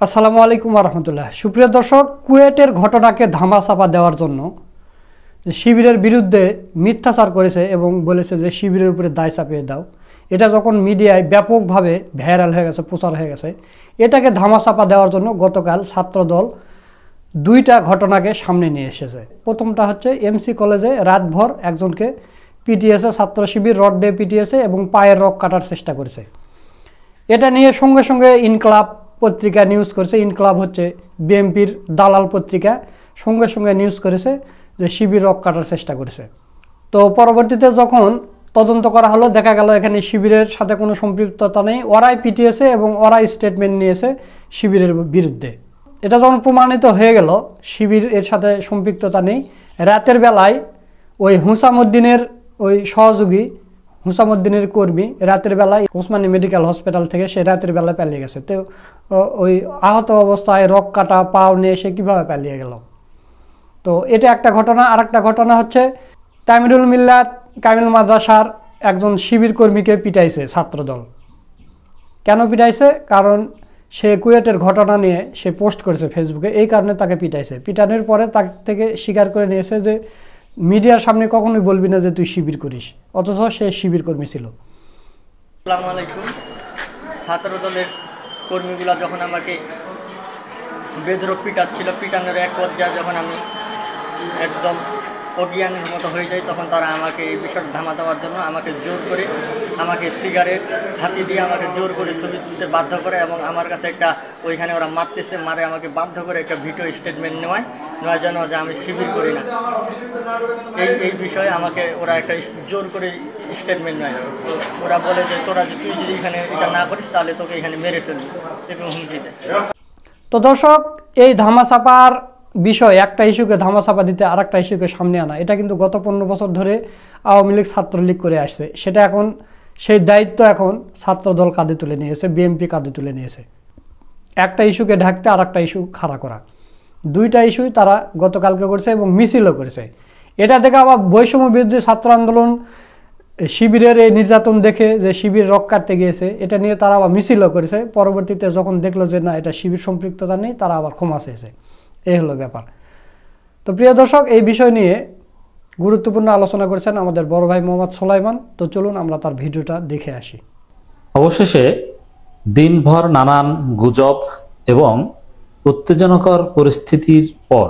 আসসালামু আলাইকুম রহমতুল্লাহ। সুপ্রিয় দর্শক, কুয়েটের ঘটনাকে ধামাচাপা দেওয়ার জন্য শিবিরের বিরুদ্ধে মিথ্যাচার করেছে এবং বলেছে যে শিবিরের উপরে দায় চাপিয়ে দাও। এটা যখন মিডিয়ায় ব্যাপকভাবে ভাইরাল হয়ে গেছে, প্রচার হয়ে গেছে, এটাকে ধামাচাপা দেওয়ার জন্য গতকাল ছাত্রদল দুইটা ঘটনাকে সামনে নিয়ে এসেছে। প্রথমটা হচ্ছে এমসি কলেজে রাতভর একজনকে পিটিয়েছে, ছাত্র শিবির রড দিয়ে পিটিয়েছে এবং পায়ের রগ কাটার চেষ্টা করেছে। এটা নিয়ে সঙ্গে সঙ্গে ইনকলাব পত্রিকা নিউজ করেছে। ইনকলাব হচ্ছে বিএনপির দালাল পত্রিকা, সঙ্গে সঙ্গে নিউজ করেছে যে শিবির রক কাটার চেষ্টা করেছে। তো পরবর্তীতে যখন তদন্ত করা হলো, দেখা গেল এখানে শিবিরের সাথে কোনো সম্পৃক্ততা নেই, ওরাই পিটিয়েছে এবং ওরাই স্টেটমেন্ট নিয়েছে শিবিরের বিরুদ্ধে। এটা যখন প্রমাণিত হয়ে গেল শিবির এর সাথে সম্পৃক্ততা নেই, রাতের বেলায় ওই হুসামুদ্দিনের ওই সহযোগী হুসামুদ্দিনের কর্মী রাতের বেলায় ওসমানী মেডিকেল হসপিটাল থেকে সে রাতের বেলায় পালিয়ে গেছে। তো ওই আহত অবস্থায় রক কাটা পাও নিয়ে সে কীভাবে পালিয়ে গেল? তো এটা একটা ঘটনা। আর একটা ঘটনা হচ্ছে তামিরুল মিল্লাত কামিল মাদ্রাসার একজন শিবির কর্মীকে পিটাইছে ছাত্রদল। কেন পিটাইছে? কারণ সে কুয়েটের ঘটনা নিয়ে সে পোস্ট করেছে ফেসবুকে, এই কারণে তাকে পিটাইছে। পিটানোর পরে তার থেকে স্বীকার করে নিয়েছে যে মিডিয়ার সামনে কখনোই বলবি না যে তুই শিবির করিস, অথচ সে শিবির কর্মী ছিল। আসসালামু আলাইকুম। ছাত্র দলের কর্মীগুলো যখন আমাকে বেধরক পিটাচ্ছিল, পিটানোর এক পর্যায়ে যখন আমি একদম অজ্ঞানের মতো হয়ে যাই, তখন তারা আমাকে এই বিষয়টা ধামা দেওয়ার জন্য আমাকে জোর করে আমাকে সিগারেট হাতি দিয়ে আমাকে জোর করে ছবি তুলতে বাধ্য করে এবং আমার কাছে একটা ওইখানে ওরা মারতেছে, মারে আমাকে বাধ্য করে একটা ভিডিও স্টেটমেন্ট নেওয়ার জন্য যে আমি শিবির করি না, এই বিষয়ে আমাকে ওরা একটা জোর করে স্টেটমেন্ট নেয়। ওরা বলে যে তোরা তুই যদি এখানে এটা না করিস তাহলে তোকে এখানে মেরে ফেলবি এবং হুমকি দেয়। তো দর্শক, এই ধামাচাপার বিষয়, একটা ইস্যুকে ধামাচাপা দিতে আর একটা ইস্যুকে সামনে আনা, এটা কিন্তু গত 15 বছর ধরে আওয়ামী লীগ ছাত্রলীগ করে আসছে। সেটা এখন সেই দায়িত্ব এখন ছাত্রদল কাঁধে তুলে নিয়েছে, বিএনপি কাঁধে তুলে নিয়েছে। একটা ইস্যুকে ঢাকতে আর একটা ইস্যু খাড়া করা, দুইটা ইস্যুই তারা গতকালকে করেছে এবং মিছিলও করেছে। এটা দেখে আবার বৈষম্য বিরোধী ছাত্র আন্দোলন শিবিরের এই নির্যাতন দেখে যে শিবির রক কাটতে গিয়েছে, এটা নিয়ে তারা আবার মিছিলও করেছে। পরবর্তীতে যখন দেখলো যে না, এটা শিবির সম্পৃক্ততা নেই, তারা আবার ক্ষমা চেয়েছে। এই হলো ব্যাপার। তো প্রিয় দর্শক, এই বিষয় নিয়ে গুরুত্বপূর্ণ আলোচনা করেছেন আমাদের বড় ভাই মোহাম্মদ সোলাইমান। তো চলুন আমরা তার ভিডিওটা দেখে আসি। অবশেষে দিনভর নানান গুজব এবং উত্তেজনাকর পরিস্থিতির পর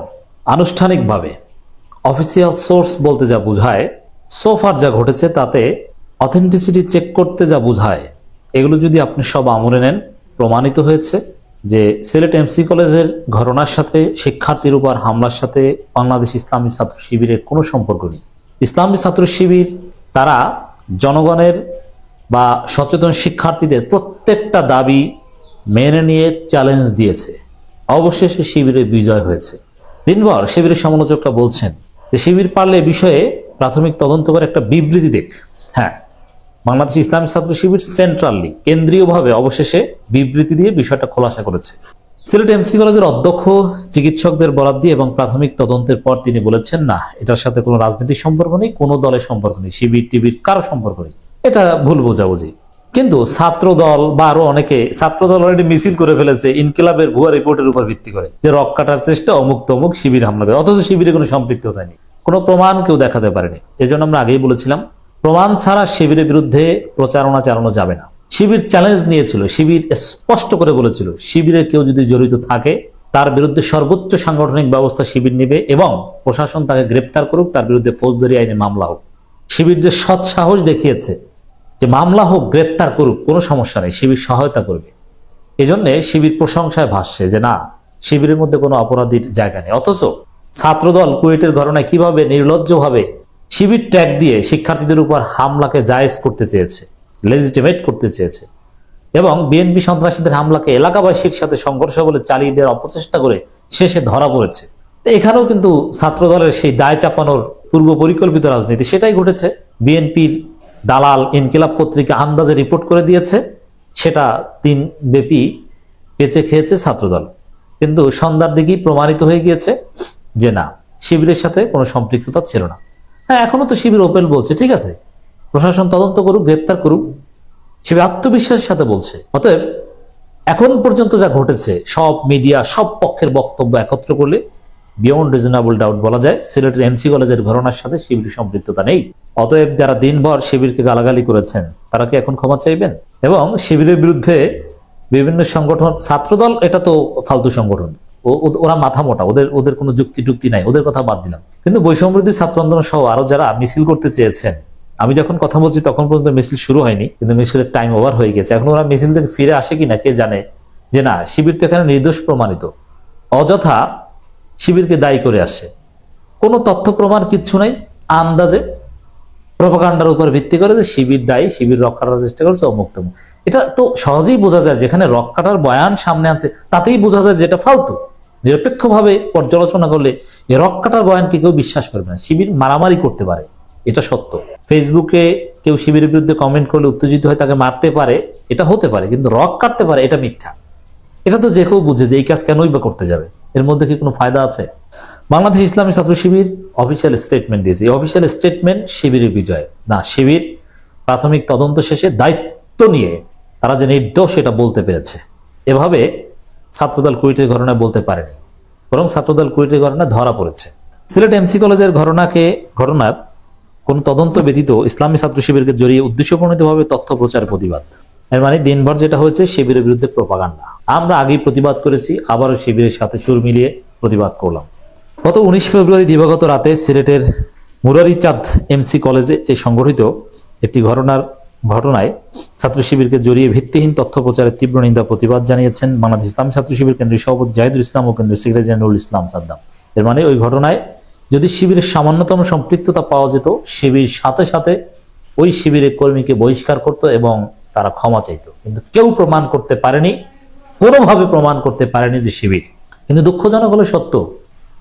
আনুষ্ঠানিকভাবে অফিসিয়াল সোর্স বলতে যা বোঝায়, সোফার যা ঘটেছে তাতে অথেন্টিসিটি চেক করতে যা বোঝায়, এগুলো যদি আপনি সব আমলে নেন, প্রমাণিত হয়েছে যে সিলেট এমসি কলেজের ঘটনার সাথে, শিক্ষার্থীর উপর হামলার সাথে বাংলাদেশ ইসলামী ছাত্র শিবিরের কোনো সম্পর্ক নেই। ইসলামী ছাত্র শিবির তারা জনগণের বা সচেতন শিক্ষার্থীদের প্রত্যেকটা দাবি মেনে নিয়ে চ্যালেঞ্জ দিয়েছে। অবশেষে শিবিরের বিজয় হয়েছে। দিনভর শিবিরের সমালোচকরা বলছেন যে শিবির পারলে বিষয়ে প্রাথমিক তদন্ত করে একটা বিবৃতি দেখ। হ্যাঁ, বাংলাদেশ ইসলামী ছাত্র শিবির সেন্ট্রালি, কেন্দ্রীয়ভাবে অবশেষে বিবৃতি দিয়ে বিষয়টা খোলাসা করেছে। সিলেট এমসি কলেজের অধ্যক্ষ চিকিৎসকদের বরাত দিয়ে এবং প্রাথমিক তদন্তের পর তিনি বলেছেন, না, এটার সাথে কোনো রাজনীতির সম্পর্ক নেই, কোনো দলের সম্পর্ক নেই, শিবির টিবির কারো সম্পর্ক নেই, এটা ভুল বোঝাবুঝি। কিন্তু ছাত্রদল বা আরো অনেকে, ছাত্রদল অলরেডি মিছিল করে ফেলেছে ইনকিলাবের ভুয়া রিপোর্টের উপর ভিত্তি করে যে রক কাটার চেষ্টা, অমুক তমুক, শিবির হামলা করে, অথচ শিবিরে কোনো সম্পৃক্ততা নেই, কোনো প্রমাণ কেউ দেখাতে পারেনি। এজন্য আমরা আগেই বলেছিলাম, প্রমাণ ছাড়া শিবিরের বিরুদ্ধে প্রচারণা চালানো যাবে না। শিবির চ্যালেঞ্জ নিয়েছিল, শিবির স্পষ্ট করে বলেছিল শিবিরের কেউ যদি জড়িত থাকে তার বিরুদ্ধে সর্বোচ্চ সাংগঠনিক ব্যবস্থা শিবির নেবে এবং প্রশাসন তাকে গ্রেপ্তার করুক, তার বিরুদ্ধে ফৌজদারি আইনে মামলা হোক। শিবির যে সৎ সাহস দেখিয়েছে যে মামলা হোক, গ্রেপ্তার করুক, কোনো সমস্যা নেই, শিবির সহায়তা করবে। এজন্যে শিবির প্রশংসায় ভাসছে যে না, শিবিরের মধ্যে কোনো অপরাধীর জায়গা নেই। অথচ ছাত্রদল কুয়েটের ঘটনায় কিভাবে নির্লজ্জভাবে শিবির ট্যাগ দিয়ে শিক্ষার্থীদের উপর হামলাকে জায়েজ করতে চেয়েছে, লেজিটিমেট করতে চেয়েছে এবং বিএনপি সন্ত্রাসীদের হামলাকে এলাকাবাসীর সাথে সংঘর্ষ বলে চালিয়ে দেওয়ার অপচেষ্টা করে শেষে ধরা পড়েছে। এখানেও কিন্তু ছাত্রদলের সেই দায় চাপানোর পূর্ব পরিকল্পিত রাজনীতি, সেটাই ঘটেছে। বিএনপির দালাল ইনকিলাব পত্রিকা আন্দাজে রিপোর্ট করে দিয়েছে, সেটা দিনব্যাপী বেঁচে খেয়েছে ছাত্রদল। কিন্তু সন্ধ্যার দিকেই প্রমাণিত হয়ে গিয়েছে যে না, শিবিরের সাথে কোনো সম্পৃক্ততা ছিল না। হ্যাঁ, এখনো তো শিবির ওপেন বলছে, ঠিক আছে, প্রশাসন তদন্ত করুক, গ্রেপ্তার করুক, শিবির আত্মবিশ্বাসের সাথে বলছে। অতএব এখন পর্যন্ত যা ঘটেছে, সব মিডিয়া সব পক্ষের বক্তব্য একত্র করলে বিয়ন্ড রিজনেবল ডাউট বলা যায় সিলেটের এমসি কলেজের ঘটনার সাথে শিবির সম্পৃক্ততা নেই। অতএব যারা দিনভর শিবিরকে গালাগালি করেছেন তারা কি এখন ক্ষমা চাইবেন? এবং শিবিরের বিরুদ্ধে বিভিন্ন সংগঠন, ছাত্রদল এটা তো ফালতু সংগঠন, ওরা মাথা মোটা, ওদের কোনো যুক্তি টুক্তি নাই, ওদের কথা বাদ দিলাম। কিন্তু বৈষম্যবিরোধী ছাত্র আন্দোলন সহ আরো যারা মিছিল করতে চেয়েছেন, আমি যখন কথা বলছি তখন পর্যন্ত মিছিল শুরু হয়নি, কিন্তু মিছিলের টাইম ওভার হয়ে গেছে। এখন ওরা মিছিল থেকে ফিরে আসে কিনা কে জানে। যে না, শিবির তো এখানে নির্দোষ প্রমাণিত, অযথা শিবিরকে দায়ী করে আসে, কোনো তথ্য প্রমাণ কিচ্ছু নাই, আন্দাজে প্রোপাগান্ডার উপর ভিত্তি করে যে শিবির দায়ী, শিবির রক কাটার চেষ্টা করছে, অমুক তমুক। এটা তো সহজেই বোঝা যায়, যেখানে রক কাটার বয়ান সামনে আছে তাতেই বোঝা যায় যেটা ফালতু। নিরপেক্ষভাবে পর্যালোচনা করলে এই রক কাটার বয়ানকে কেউ বিশ্বাস করবে না। শিবির মারামারি করতে পারে, এটা সত্য। ফেসবুকে কেউ শিবিরের বিরুদ্ধে কমেন্ট করলে উত্তেজিত হয়ে তাকে মারতে পারে, এটা হতে পারে, কিন্তু রক কাটতে পারে এটা মিথ্যা। এটা তো যে কেউ বুঝে যে এই কাজ কেনই বা করতে যাবে, এর মধ্যে কি কোনো ফায়দা আছে? বাংলাদেশ ইসলামী ছাত্র শিবির অফিসিয়াল স্টেটমেন্ট দিয়েছে। এই অফিসিয়াল স্টেটমেন্ট শিবিরের বিজয় না, শিবির প্রাথমিক তদন্ত শেষে দায়িত্ব নিয়ে তারা যে নির্দোষ এটা বলতে পেরেছে। এভাবে ছাত্রদল কুয়েটের ঘটনায় বলতে পারেনি, বরং ছাত্রদল কুয়েটের ঘটনায় ধরা পড়েছে। সিলেট এমসি কলেজের ঘটনার কোন তদন্ত ব্যতীত ইসলামী ছাত্র শিবিরকে জড়িয়ে উদ্দেশ্যপ্রণীতভাবে তথ্য প্রচার প্রতিবাদ, এর মানে দিনভর যেটা হয়েছে শিবিরের বিরুদ্ধে প্রোপাগান্ডা। আমরা আগেই প্রতিবাদ করেছি, আবারও শিবিরের সাথে সুর মিলিয়ে প্রতিবাদ করলাম। গত 19 ফেব্রুয়ারি দিবাগত রাতে সিলেটের মুরারিচাঁদ এমসি কলেজে এই সংগঠিত একটি ঘটনায় ছাত্র শিবিরকে জড়িয়ে ভিত্তিহীন তথ্য প্রচারের তীব্র নিন্দা প্রতিবাদ জানিয়েছেন বাংলাদেশ ইসলামী ছাত্র শিবির কেন্দ্রীয় সভাপতি জাহিদুল ইসলাম ও কেন্দ্রীয় সেক্রেটারি জেনারেল ইসলাম সাদ্দাম। এর মানে ওই ঘটনায় যদি শিবিরের সামান্যতম সম্পৃক্ততা পাওয়া যেত, শিবির সাথে সাথে ওই শিবিরের কর্মীকে বহিষ্কার করত এবং তারা ক্ষমা চাইত। কিন্তু কেউ প্রমাণ করতে পারেনি, কোনোভাবে প্রমাণ করতে পারেনি যে শিবির। কিন্তু দুঃখজনক হলো সত্য,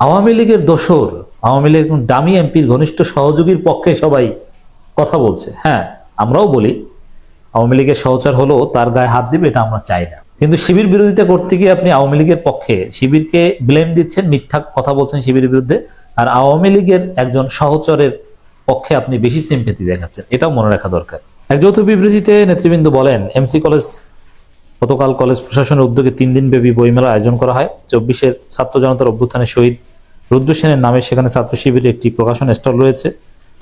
আওয়ামী লীগের দোসর, আওয়ামী লীগ দামি এমপির ঘনিষ্ঠ সহযোগীর পক্ষে সবাই কথা বলছে। হ্যাঁ, আমরাও বলি আওয়ামী লীগের সহচর হলো তার গায়ে হাত দিবে, এটা আমরা চাই না। কিন্তু শিবির বিরোধিতা করতে গিয়ে আপনি আওয়ামী লীগের পক্ষে শিবিরকে ব্লেম দিচ্ছেন, মিথ্যা কথা বলছেন শিবিরের বিরুদ্ধে, আর আওয়ামী লীগের একজন সহচরের পক্ষে আপনি বেশি সিম্পেথি দেখাচ্ছেন। এটাও মনে রাখা দরকার। এক যৌথ বিবৃতিতে নেতৃবৃন্দ বলেন, এমসি কলেজ গতকাল কলেজ প্রশাসনের উদ্যোগে 3 দিনব্যাপী বইমেলা আয়োজন করা হয়। 24-এর ছাত্র জনতার অভ্যুত্থানে শহীদ রুদ্র সেনের নামে সেখানে ছাত্র শিবিরের একটি প্রকাশন স্টল রয়েছে।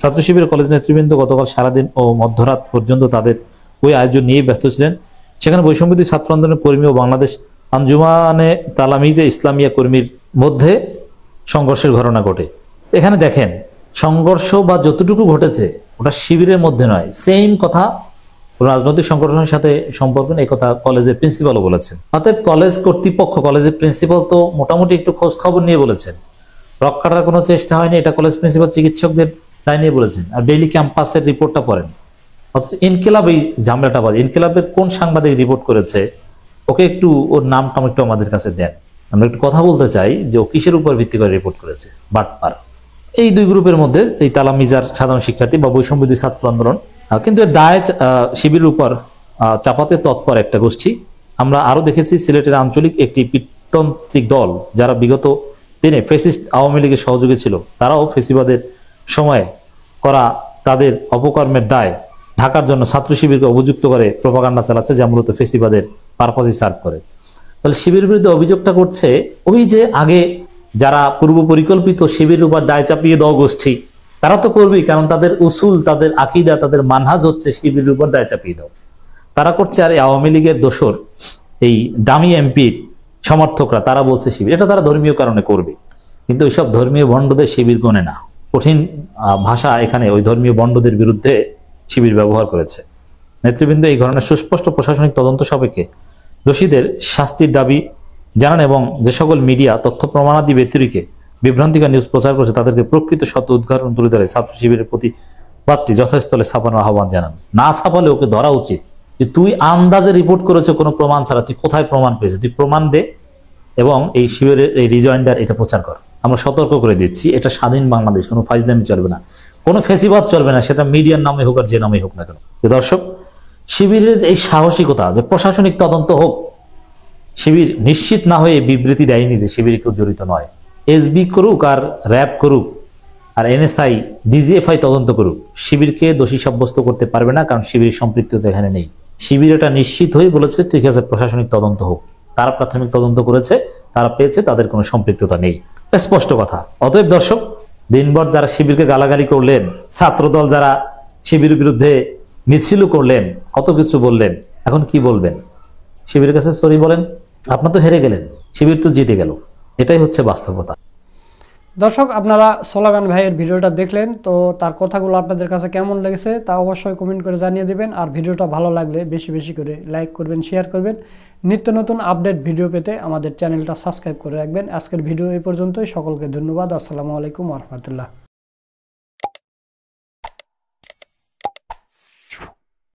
ছাত্র শিবিরের কলেজ নেতৃবৃন্দ গতকাল সারাদিন ও মধ্যরাত পর্যন্ত তাদের ওই আয়োজন নিয়ে ব্যস্ত ছিলেন। সেখানে বৈষম্যবিরোধী ছাত্র আন্দোলনের কর্মী ও বাংলাদেশ আঞ্জুমানে তালামিজে ইসলামিয়া কর্মীর মধ্যে সংঘর্ষের ঘটনা ঘটে। এখানে দেখেন, সংঘর্ষ বা যতটুকু ঘটেছে ওটা শিবিরের মধ্যে নয়। সেম কথা রাজনৈতিক সংগঠনের সাথে সম্পর্ক নেই, এই কথা কলেজের প্রিন্সিপালও বলেছেন। অতএব কলেজ কর্তৃপক্ষ, কলেজের প্রিন্সিপাল তো মোটামুটি একটু খোঁজ খবর নিয়ে বলেছেন। রক কাটার কোনো চেষ্টা হয়নি, এটা কলেজ প্রিন্সিপাল চিকিৎসকদের দায় নিয়ে বলেছেন। আর ডেইলি ক্যাম্পাসের রিপোর্টটা পড়েন। অথচ ইনকিলাব এই ঝামেলাটা বাজে, ইনকিলাবের কোন সাংবাদিক রিপোর্ট করেছে, ওকে একটু ওর নামটা একটু আমাদের কাছে দেন, আমরা একটু কথা বলতে চাই যে ও কিসের উপর ভিত্তি করে রিপোর্ট করেছে। বাটপার এই দুই গ্রুপের মধ্যে এই তালামিজার সাধারণ শিক্ষার্থী বা বৈষম্যবিরোধী ছাত্র আন্দোলন, কিন্তু এর দায় শিবিরের উপর চাপাতে তৎপর একটা গোষ্ঠী। আমরা আরো দেখেছি সিলেটের আঞ্চলিক একটি পিটতান্ত্রিক দল যারা বিগত দিনে ফ্যাসিস্ট আওয়ামী লীগের সহযোগী ছিল, তারাও ফেসিবাদের সময় করা তাদের অপকর্মের দায় ঢাকার জন্য ছাত্র শিবিরকে অভিযুক্ত করে প্রোপাগান্ডা চালাচ্ছে, যা মূলত ফেসিবাদের পারপাসই সার্ভ করে। তাহলে শিবিরের বিরুদ্ধে অভিযোগটা করছে ওই যে আগে যারা পূর্ব পরিকল্পিত শিবিরের উপর দায় চাপিয়ে দেওয়া গোষ্ঠী, তারা তো করবেই, কারণ তাদের উসুল, তাদের আকিদা, তাদের মানহাজ হচ্ছে শিবিরের উপর দায় চাপিয়ে দাও। তারা করছে। আর আওয়ামী লীগের দোসর এই দামি এমপির সমর্থকরা তারা বলছে শিবির, এটা তারা ধর্মীয় কারণে করবে। কিন্তু ওইসব ধর্মীয় ভণ্ডদের শিবির গণে না। কঠিন ভাষা এখানে ওই ধর্মীয় ভণ্ডদের বিরুদ্ধে শিবির ব্যবহার করেছে। নেতৃবৃন্দ এই ঘটনার সুস্পষ্ট প্রশাসনিক তদন্ত সাপেক্ষে দোষীদের শাস্তির দাবি জানান এবং যে সকল মিডিয়া তথ্য প্রমাণাদি ব্যতিরিকে বিভ্রান্তিকর নিউজ প্রচার করেছে তাদেরকে প্রকৃত সত্য উদ্ঘাটন তুলে ধরে ছাত্র শিবিরের প্রতিবাদটি যথাস্থলে ছাপানোর আহ্বান জানান। না ছাপালে ওকে ধরা উচিত যে তুই আন্দাজে রিপোর্ট করেছো কোনো প্রমাণ ছাড়া, তুই কোথায় প্রমাণ পেয়েছো, তুই প্রমাণ দে এবং এই শিবিরের এই রিজয়েন্ডার এটা প্রচার কর। আমরা সতর্ক করে দিচ্ছি, এটা স্বাধীন বাংলাদেশ, কোনো ফাইজলামি চলবে না, কোনো ফেসিবাদ চলবে না, সেটা মিডিয়ার নামে হোক আর যে নামে হোক না কেন। দর্শক, শিবিরের এই সাহসিকতা যে প্রশাসনিক তদন্ত হোক, শিবির নিশ্চিত না হয়ে বিবৃতি দেয়নি যে শিবির কেউ জড়িত নয়। এসবি করুক আর র্যাব করুক আর এনএসআই ডিজিএফআই তদন্ত করুক, শিবিরকে দোষী সাব্যস্ত করতে পারবে না, কারণ শিবিরের সম্পৃক্ততা এখানে নেই। শিবির এটা নিশ্চিত হয়ে বলেছে ঠিক আছে প্রশাসনিক তদন্ত হোক। তারা প্রাথমিক তদন্ত করেছে, তারা পেয়েছে তাদের কোনো সম্পৃক্ততা নেই, স্পষ্ট কথা। অতএব দর্শক, দিনভর যারা শিবিরকে গালাগালি করলেন, ছাত্রদল যারা শিবিরের বিরুদ্ধে মিছিল করলেন, কত কিছু বললেন, এখন কি বলবেন? শিবিরের কাছে সরি বলেন, আপনার তো হেরে গেলেন, শিবির তো জিতে গেল। এটাই হচ্ছে বাস্তবতা। দর্শক, আপনারা সোলামান ভাইয়ের ভিডিওটা দেখলেন, তো তার কথাগুলো আপনাদের কাছে কেমন লেগেছে তা অবশ্যই কমেন্ট করে জানিয়ে দেবেন। আর ভিডিওটা ভালো লাগলে বেশি বেশি করে লাইক করবেন, শেয়ার করবেন। নিত্য নতুন আপডেট ভিডিও পেতে আমাদের চ্যানেলটা সাবস্ক্রাইব করে রাখবেন। আজকের ভিডিও এই পর্যন্তই। সকলকে ধন্যবাদ। আসসালামু আলাইকুম ওয়া রাহমাতুল্লাহ।